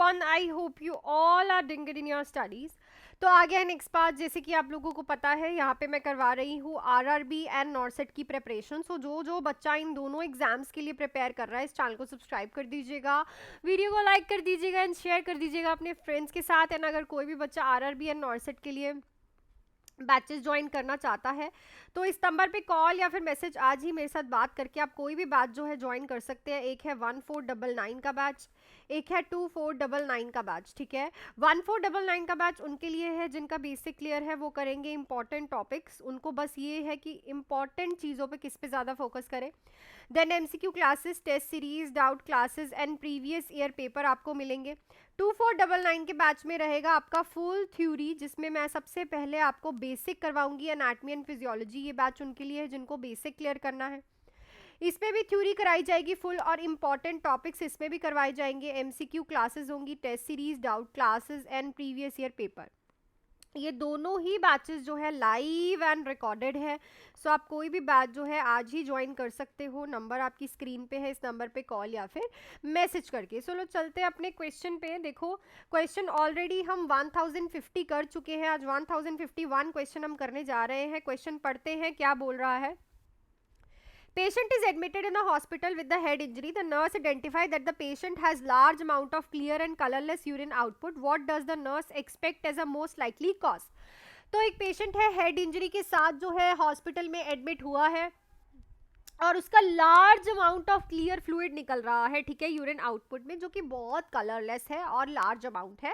everyone, I hope you all are doing good in your studies. तो आ गया next part. जैसे कि आप लोगों को पता है, यहाँ पे मैं करवा रही हूँ आरआरबी एंड नॉर्सेट की प्रिपरेशन। सो जो बच्चा इन दोनों एग्जाम्स के लिए प्रिपेयर कर रहा है, इस चैनल को सब्सक्राइब कर दीजिएगा, वीडियो को लाइक कर दीजिएगा एंड शेयर कर दीजिएगा अपने फ्रेंड्स के साथ। एंड अगर कोई भी बच्चा आरआरबी एंड नॉर्सेट के लिए बैचेस ज्वाइन करना चाहता है तो इस नंबर पे कॉल या फिर मैसेज आज ही मेरे साथ बात करके आप कोई भी बैच जो है ज्वाइन कर सकते हैं। एक है 1499 का बैच, एक है 2499 का बैच। ठीक है, 1499 का बैच उनके लिए है जिनका बेसिक क्लियर है, वो करेंगे इंपॉर्टेंट टॉपिक्स। उनको बस ये है कि इंपॉर्टेंट चीज़ों पे किस पे ज़्यादा फोकस करें। Then MCQ classes, test series, doubt classes and previous year paper आपको मिलेंगे। 2499 के बैच में रहेगा आपका फुल थ्योरी, जिसमें मैं सबसे पहले आपको बेसिक करवाऊंगी, एनाटॉमी एंड फिजियोलॉजी। ये बैच उनके लिए है जिनको बेसिक क्लियर करना है। इसमें भी थ्योरी कराई जाएगी फुल और इंपॉर्टेंट टॉपिक्स इसमें भी करवाए जाएंगे। एमसीक्यू क्लासेस होंगी, test series, doubt classes and previous year paper. ये दोनों ही बैचेस जो है लाइव एंड रिकॉर्डेड है। सो आप कोई भी बैच जो है आज ही ज्वाइन कर सकते हो। नंबर आपकी स्क्रीन पे है, इस नंबर पे कॉल या फिर मैसेज करके। चलो चलते हैं अपने क्वेश्चन पे। देखो क्वेश्चन ऑलरेडी हम 1050 कर चुके हैं, आज 1051 क्वेश्चन हम करने जा रहे हैं। क्वेश्चन पढ़ते हैं क्या बोल रहा है। Patient is admitted in a hospital with the head injury. The nurse identified that the patient has large amount of clear and colorless urine output. What does the nurse expect as a most likely cause? तो एक patient है head injury के साथ जो है hospital में admit हुआ है और उसका large amount of clear fluid निकल रहा है। ठीक है, यूरिन आउटपुट में, जो कि बहुत कलरलेस है और लार्ज अमाउंट है।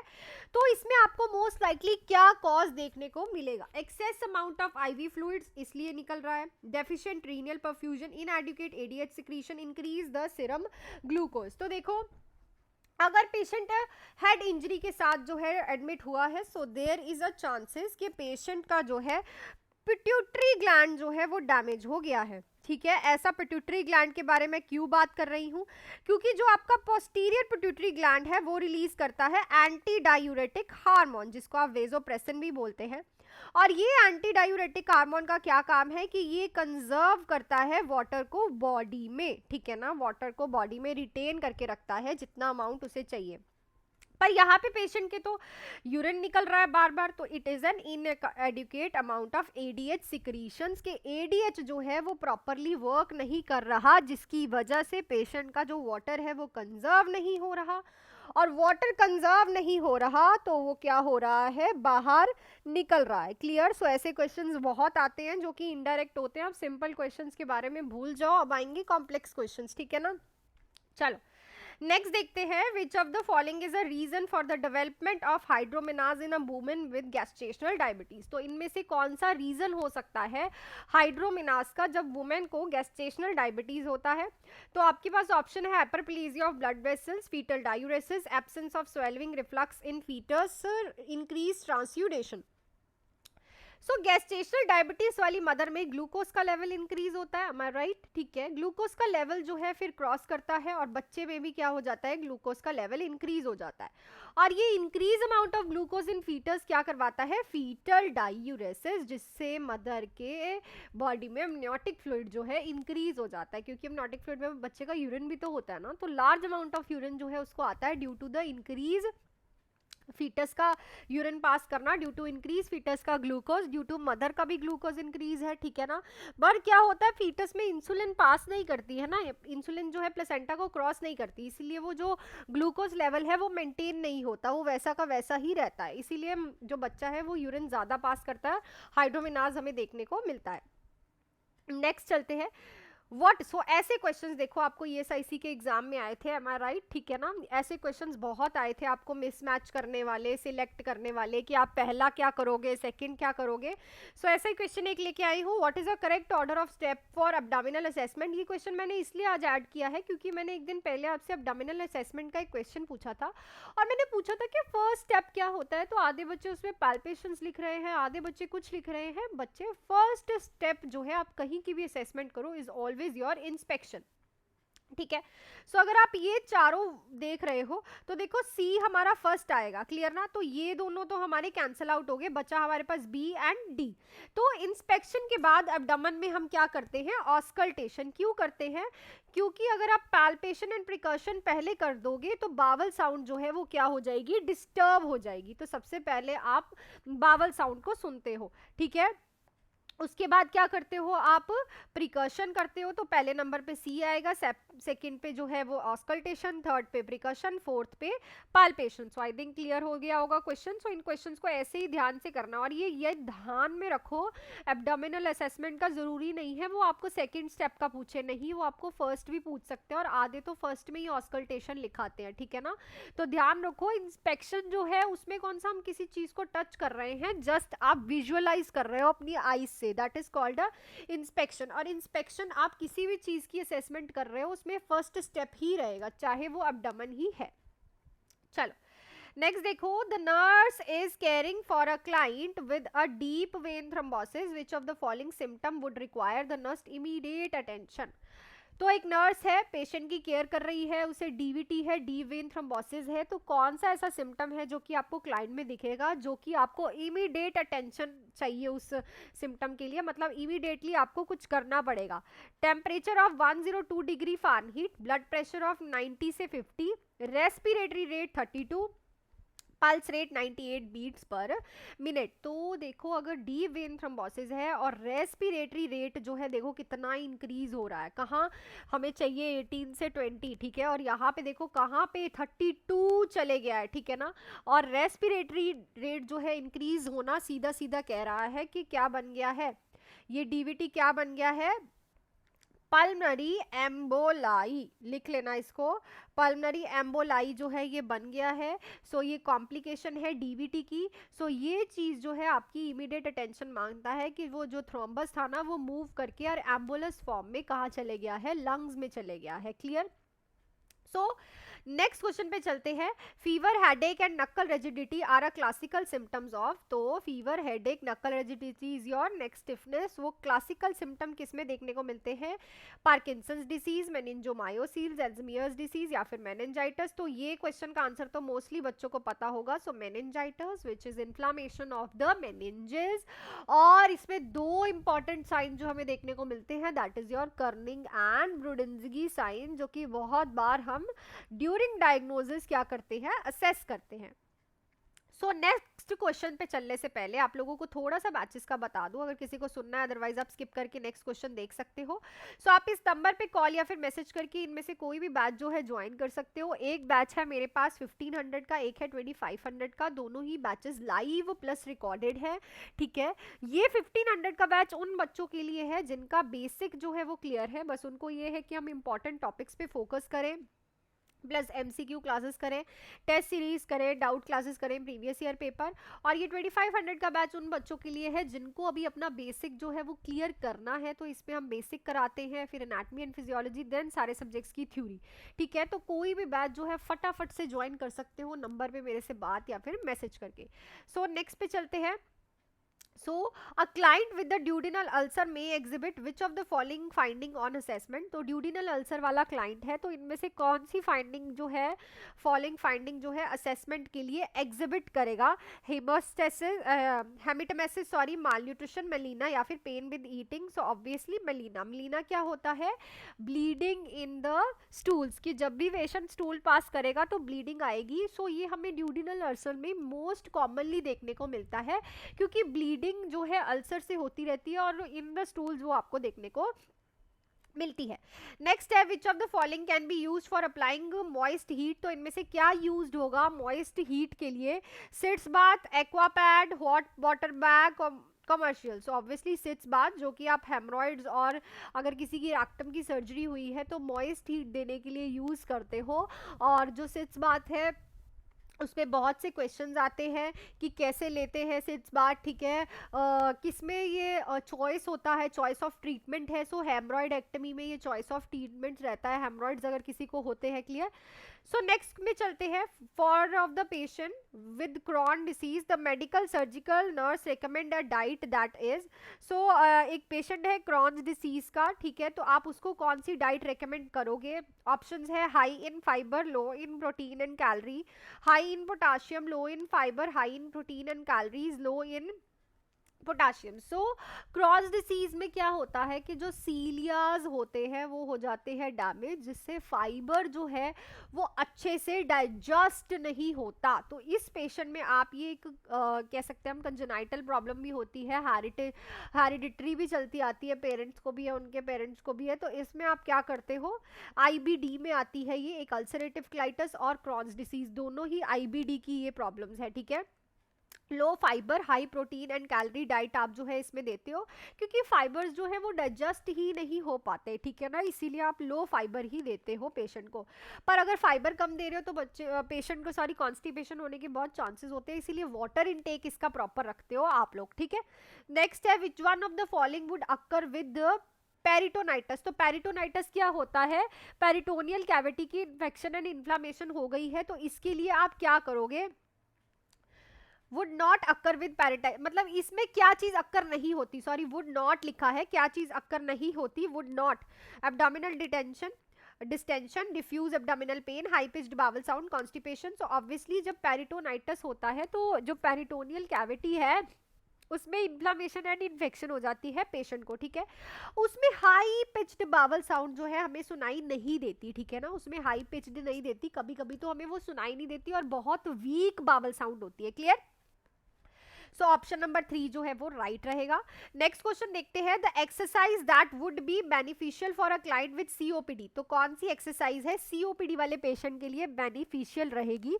तो इसमें आपको मोस्ट लाइकली क्या कॉज देखने को मिलेगा? Excess amount of ivy fluids इसलिए निकल रहा है, deficient renal perfusion, इनएडिक्वेट ADH secretion, increase the serum glucose. तो देखो अगर पेशेंट हेड इंजरी के साथ जो है एडमिट हुआ है, so there is a chances कि पेशेंट का जो है पिट्यूटरी ग्लैंड जो है वो डैमेज हो गया है। ठीक है, ऐसा पिट्यूटरी ग्लैंड के बारे में क्यों बात कर रही हूँ? क्योंकि जो आपका पोस्टीरियर पिट्यूटरी ग्लैंड है वो रिलीज करता है एंटी डायूरेटिक हार्मोन, जिसको आप वेजोप्रेसिन भी बोलते हैं। और ये एंटी डायूरेटिक हार्मोन का क्या काम है कि ये कंजर्व करता है वाटर को बॉडी में। ठीक है ना, वाटर को बॉडी में रिटेन करके रखता है जितना अमाउंट उसे चाहिए। पर यहाँ पे पेशेंट के तो यूरिन निकल रहा है बार बार, तो it is an इनएडिक्वेट amount of ADH secretions के एडीएच जो है वो प्रॉपरली वर्क नहीं कर रहा, जिसकी वजह से पेशेंट का जो वाटर है वो कंजर्व नहीं हो रहा। और वाटर कंजर्व नहीं हो रहा तो वो क्या हो रहा है, बाहर निकल रहा है। क्लियर? सो ऐसे क्वेश्चंस बहुत आते हैं जो कि इनडायरेक्ट होते हैं। आप सिंपल क्वेश्चंस के बारे में भूल जाओ, अब आएंगे कॉम्प्लेक्स क्वेश्चंस। ठीक है ना, चलो नेक्स्ट देखते हैं। Which of the following is a reason for the development of hydramnios in a women with gestational diabetes? तो इनमें से कौन सा रीजन हो सकता है हाइड्रोमिनाज का जब वुमेन को गैस्ट्रेशनल डायबिटीज होता है? तो आपके पास ऑप्शन है hyperplasia of blood vessels, fetal diuresis, absence of swelling reflux in fetus, increase transudation. So gestational diabetes वाली मदर में ग्लूकोज का लेवल इंक्रीज होता है, am I right? ठीक है, ग्लूकोज का लेवल जो है फिर क्रॉस करता है और बच्चे में भी क्या हो जाता है, ग्लूकोज का लेवल इंक्रीज हो जाता है। और ये increase amount of glucose in foetus क्या करवाता है, फीटल डायूरेसिस, जिससे मदर के बॉडी में अमनियोटिक फ्लूइड जो है इंक्रीज हो जाता है। क्योंकि अमनियोटिक फ्लूइड में बच्चे का यूरिन भी तो होता है ना, तो लार्ज अमाउंट ऑफ यूरिन जो है उसको आता है due to the increase foetus का यूरिन पास करना, ड्यू टू इंक्रीज फीटस का ग्लूकोज, ड्यू टू मदर का भी ग्लूकोज इंक्रीज है। ठीक है ना, पर क्या होता है, फीटस में इंसुलिन पास नहीं करती है ना, इंसुलिन जो है प्लेसेंटा को क्रॉस नहीं करती, इसीलिए वो जो ग्लूकोज लेवल है वो मेंटेन नहीं होता, वो वैसा का वैसा ही रहता है। इसीलिए जो बच्चा है वो यूरिन ज्यादा पास करता है, हाइड्रोमिनाज हमें देखने को मिलता है। नेक्स्ट चलते हैं। व्हाट, सो ऐसे क्वेश्चंस देखो आपको ये एसआईसी के एग्जाम में आए थे, एम आई राइट? ठीक है ना, ऐसे क्वेश्चंस बहुत आए थे आपको मिसमैच करने वाले, सिलेक्ट करने वाले कि आप पहला क्या करोगे, सेकंड क्या करोगे। सो ऐसा ही क्वेश्चन एक लेके आई हूँ, what is a correct order of step for abdominal assessment? ये क्वेश्चन मैंने इसलिए आज ऐड किया है क्योंकि मैंने एक दिन पहले आपसे एब्डोमिनल असेसमेंट का एक क्वेश्चन पूछा था और मैंने पूछा था कि फर्स्ट स्टेप क्या होता है। तो आधे बच्चे उसमें पैल्पेशंस लिख रहे हैं, आधे बच्चे कुछ लिख रहे हैं। बच्चे फर्स्ट स्टेप जो है आप कहीं की भी असेसमेंट करो इज ऑलवेज योर इंस्पेक्शन। ठीक है। सो अगर आप ये चारों देख रहे हो तो देखो सी हमारा फर्स्ट आएगा, क्लियर ना। तो ये दोनों तो हमारे कैंसिल आउट हो गए, बचा हमारे पास बी एंड डी। तो इंस्पेक्शन के बाद एब्डोमेन में हम क्या करते हैं, ऑस्कल्टेशन क्यों करते हैं, क्योंकि अगर आप पैल्पेशन एंड प्रिकर्शन पहले कर दोगे तो बावल साउंड जो है वो क्या हो जाएगी, डिस्टर्ब हो जाएगी। तो सबसे पहले आप बावल साउंड को सुनते हो, ठीक है। उसके बाद क्या करते हो आप, प्रिकर्शन करते हो। तो पहले नंबर पे सी आएगा, सेकंड पे जो है वो ऑस्कल्टेशन, थर्ड पे प्रिकर्शन, फोर्थ पे palpation. So I think clear हो गया होगा क्वेश्चन। सो इन क्वेश्चंस को ऐसे ही ध्यान से करना, और ये ध्यान में रखो, एब्डोमिनल असेसमेंट का जरूरी नहीं है वो आपको सेकंड स्टेप का पूछे, नहीं वो आपको फर्स्ट भी पूछ सकते हैं, और आधे तो फर्स्ट में ही ऑस्कल्टेशन लिखाते हैं, ठीक है ना। तो ध्यान रखो, इंस्पेक्शन जो है उसमें कौन सा हम किसी चीज को टच कर रहे हैं, जस्ट आप विजुअलाइज कर रहे हो अपनी आईज से, that is called a inspection. और इंस्पेक्शन आप किसी भी चीज की असेसमेंट कर रहे हो उसमें फर्स्ट स्टेप ही रहेगा, चाहे वो एब्डोमेन ही है। चलो नेक्स्ट देखो, the nurse is caring for a client with a deep vein thrombosis, which of the following symptom would require the nurse immediate attention. तो एक नर्स है, पेशेंट की केयर कर रही है, उसे डीवीटी है, डीप वेन थ्रोम्बोसिस है। तो कौन सा ऐसा सिम्टम है जो कि आपको क्लाइंट में दिखेगा, जो कि आपको इमीडिएट अटेंशन चाहिए उस सिम्टम के लिए, मतलब इमीडिएटली आपको कुछ करना पड़ेगा। Temperature of 102 degree Fahrenheit, blood pressure of 90 से 50, respiratory rate 32, pulse rate 98 beats per minute. तो देखो अगर डीप वेन थ्रोम्बोसिस है और रेस्पिरेटरी रेट जो है देखो कितना इंक्रीज हो रहा है, कहाँ हमें चाहिए 18 से 20, ठीक है, और यहाँ पे देखो कहाँ पे 32 चले गया है, ठीक है ना। और रेस्पिरेटरी रेट जो है इंक्रीज होना सीधा सीधा कह रहा है कि क्या बन गया है, ये डीवीटी क्या बन गया है, पल्मनरी एम्बोलाई, लिख लेना इसको, पल्मनरी एम्बोलाई जो है ये बन गया है। सो ये कॉम्प्लिकेशन है डीवीटी की। सो ये चीज जो है आपकी इमीडिएट अटेंशन मांगता है कि वो जो थ्रोम्बस था ना वो मूव करके और एम्बुलस फॉर्म में कहाँ चले गया है, लंग्स में चले गया है, क्लियर। सो नेक्स्ट क्वेश्चन पे चलते हैं, fever, headache and nuchal rigidity are a classical symptoms of. तो fever, headache, nuchal rigidity is your neck stiffness, वो क्लासिकल सिम्टम किस में देखने को मिलते हैं, Parkinson's disease, meningomyosis, Alzheimer's disease या फिर मेनिंजाइटिस। तो ये क्वेश्चन का आंसर तो मोस्टली बच्चों को पता होगा। So meningitis which is inflammation of the meninges, और इसमें दो इंपॉर्टेंट साइन जो हमें देखने को मिलते हैं, that is your Kernig and Brudzinski sign, जो कि बहुत बार हम ड्यूरिंग डायग्नोसिस क्या करते हैं, असेस करते हैं। सो नेक्स्ट क्वेश्चन पे चलने से पहले आप लोगों को थोड़ा सा बैचेस का बता दूं, अगर किसी को सुनना है, अदरवाइज आप स्किप करके नेक्स्ट क्वेश्चन देख सकते हो। सो आप इस नंबर पे कॉल या फिर मैसेज करके इनमें से कोई भी बैच जो है ज्वाइन कर सकते हो। एक बैच है मेरे पास 1500 का, एक है 2500 का, दोनों ही बैचेस लाइव प्लस रिकॉर्डेड है, ठीक है। ये 1500 का बैच उन बच्चों के लिए है जिनका बेसिक जो है वो क्लियर है, बस उनको ये है कि हम इंपॉर्टेंट टॉपिक्स पे फोकस करें, प्लस एमसीक्यू क्लासेस करें, टेस्ट सीरीज करें, डाउट क्लासेस करें, प्रीवियस ईयर पेपर। और ये 2500 का बैच उन बच्चों के लिए है जिनको अभी अपना बेसिक जो है वो क्लियर करना है। तो इसमें हम बेसिक कराते हैं, फिर एनाटमी एंड फिजियोलॉजी, देन सारे सब्जेक्ट्स की थ्योरी, ठीक है। तो कोई भी बैच जो है फटाफट से ज्वाइन कर सकते हो नंबर पे मेरे से बात या फिर मैसेज करके। सो नेक्स्ट पे चलते हैं। So, a client with the duodenal ulcer may exhibit which of the following finding on assessment। तो duodenal ulcer वाला client है, तो इनमें से कौन सी finding जो है, following finding जो है assessment के लिए exhibit करेगा, hemostasis, hematemesis, sorry, malnutrition, melena या फिर pain with eating। so obviously melena, melena क्या होता है, bleeding in the stools, कि जब भी पेशेंट स्टूल पास करेगा तो ब्लीडिंग आएगी। सो ये हमें ड्यूडिनल अल्सर में मोस्ट कॉमनली देखने को मिलता है, क्योंकि ब्लीडिंग जो है अल्सर से होती रहती है और इन द स्टूल्स वो आपको देखने को मिलती है। नेक्स्ट है, विच of the following can be used for applying moist heat. तो इनमें से क्या यूज्ड होगा मॉइस्ट हीट के लिए, sitz bath, aqua pad, hot water bag, commercial. So obviously sitz bath, जो कि आप हेमरॉइड्स और अगर किसी की रेक्टम की सर्जरी हुई है तो मॉइस्ट हीट देने के लिए यूज करते हो। और जो सिट्स बाथ है उसमें बहुत से क्वेश्चंस आते हैं कि कैसे लेते हैं सिट्स बाथ, ठीक है, किसमें ये चॉइस होता है, चॉइस ऑफ ट्रीटमेंट है। सो हेमरॉइड एक्टमी में ये चॉइस ऑफ ट्रीटमेंट रहता है, हेमरॉइड्स अगर किसी को होते हैं, क्लियर। सो नेक्स्ट में चलते हैं, for of the patient with Crohn disease the medical surgical nurse recommend a diet that is, so एक पेशेंट है क्रॉन्स डिसीज का, ठीक है, तो आप उसको कौन सी डाइट रेकमेंड करोगे? ऑप्शंस है high in fibre, low in protein and calorie, high in potassium, low in fibre, high in protein and calories, low in potassium. So cross disease में क्या होता है कि जो सीलियाज होते हैं वो हो जाते हैं डैमेज, जिससे फाइबर जो है वो अच्छे से डाइजेस्ट नहीं होता। तो इस पेशेंट में आप ये एक कह सकते हैं हम कंजेनाइटल प्रॉब्लम भी होती है, हेरिडिटरी भी चलती आती है, पेरेंट्स को भी है, उनके पेरेंट्स को भी है। तो इसमें आप क्या करते हो, आईबीडी में आती है ये, एक अल्सरेटिव क्लाइटिस और क्रॉन्स डिसीज दोनों ही आईबीडी की ये प्रॉब्लम्स है, ठीक है। Low fibre high protein and calorie diet आप जो है इसमें देते हो, क्योंकि फाइबर्स जो है वो डाइजेस्ट ही नहीं हो पाते, ठीक है ना, इसीलिए आप लो फाइबर ही देते हो पेशेंट को। पर अगर फाइबर कम दे रहे हो तो बच्चे पेशेंट को सॉरी कॉन्स्टिपेशन होने के बहुत चांसेस होते हैं, इसीलिए वाटर इनटेक इसका प्रॉपर रखते हो आप लोग, ठीक है। नेक्स्ट है, which one of the following would occur with peritonitis. तो पेरिटोनाइटस क्या होता है, पेरिटोनियल कैविटी की इन्फेक्शन एंड इन्फ्लामेशन हो गई है, तो इसके लिए आप क्या करोगे, वुड नॉट अक्कर विद पैराटाइट, मतलब इसमें क्या चीज अक्कर नहीं होती, सॉरी वुड नॉट लिखा है, क्या चीज अक्कर नहीं होती, would not, abdominal detention, distention, diffuse abdominal pain, high pitched bowel sound, constipation. So obviously जब पेरिटोनाइटस होता है तो जो पेरिटोनियल कैविटी है उसमें इन्फ्लामेशन एंड इन्फेक्शन हो जाती है पेशेंट को, ठीक है। उसमें हाई पिच्ड बावल साउंड जो है हमें सुनाई नहीं देती, ठीक है ना, उसमें हाई पिच्ड नहीं देती, कभी कभी तो हमें वो सुनाई नहीं देती और बहुत वीक बावल साउंड होती है, क्लियर। सो ऑप्शन नंबर 3 जो है वो राइट रहेगा। नेक्स्ट क्वेश्चन देखते हैं, the exercise that would be beneficial for a client with COPD. तो कौन सी एक्सरसाइज है सीओपीडी वाले पेशेंट के लिए बेनिफिशियल रहेगी?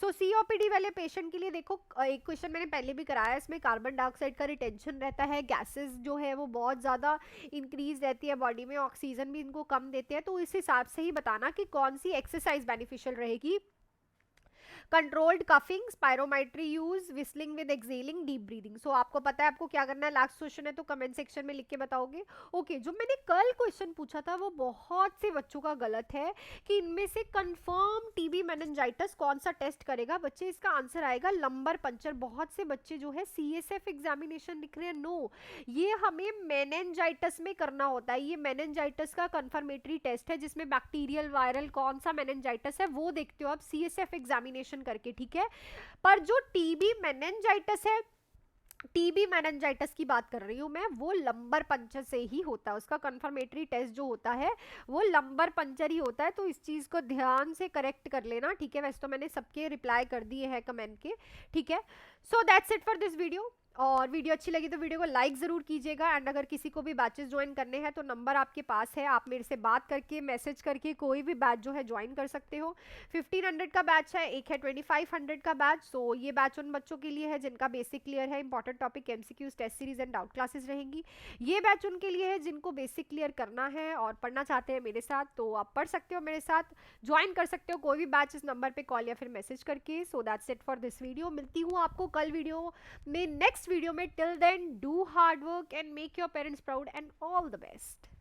सो सीओपीडी वाले पेशेंट के लिए देखो, एक क्वेश्चन मैंने पहले भी कराया, इसमें कार्बन डाइऑक्साइड का रिटेंशन रहता है, गैसेस जो है वो बहुत ज़्यादा इंक्रीज रहती है बॉडी में, ऑक्सीजन भी इनको कम देते हैं, तो इस हिसाब से ही बताना कि कौन सी एक्सरसाइज बेनिफिशियल रहेगी। Controlled coughing, spirometry use, whistling with exhaling, deep breathing. So आपको पता है आपको क्या करना है, लास्ट क्वेश्चन है तो कमेंट सेक्शन में लिख के बताओगे। ओके, जो मैंने कल क्वेश्चन पूछा था वो बहुत से बच्चों का गलत है कि इनमें से कंफर्म टीबी मेनिंजाइटिस कौन सा टेस्ट करेगा बच्चे, इसका आंसर आएगा लंबर पंचर। बहुत से बच्चे जो है सीएसएफ एग्जामिनेशन लिख रहे हैं, नो, ये हमें मेनिंजाइटिस में करना होता है, ये मेनिंजाइटिस का कंफर्मेटरी टेस्ट है जिसमें बैक्टीरियल वायरल कौन सा मेनिंजाइटिस है वो देखते हो आप सीएसएफ एग्जामिनेशन करके, ठीक है। पर जो टीबी मेनिंजाइटिस है, टीबी मेनिंजाइटिस की बात कर रही हूं मैं, वो लंबर पंचर से ही होता है, उसका कंफर्मेटरी टेस्ट जो होता है वो लंबर पंचर ही होता है, तो इस चीज को ध्यान से करेक्ट कर लेना, ठीक है। वैसे तो मैंने सबके रिप्लाई कर दिए हैं कमेंट के, ठीक है। सो that's it for this video, और वीडियो अच्छी लगी तो वीडियो को लाइक ज़रूर कीजिएगा, एंड अगर किसी को भी बैचेस ज्वाइन करने हैं तो नंबर आपके पास है, आप मेरे से बात करके मैसेज करके कोई भी बैच जो है ज्वाइन कर सकते हो। 1500 का बैच है, एक है 2500 का बैच। सो ये बैच उन बच्चों के लिए है जिनका बेसिक क्लियर है, important topic MCQs, test series and doubt classes रहेंगी। ये बैच उनके लिए है जिनको बेसिक क्लियर करना है और पढ़ना चाहते हैं मेरे साथ, तो आप पढ़ सकते हो मेरे साथ, ज्वाइन कर सकते हो कोई भी बैच इस नंबर पर कॉल या फिर मैसेज करके। So that's it for this video, मिलती हूँ आपको कल वीडियो में, नेक्स्ट वीडियो में। Till then do hard work and make your parents proud and all the best.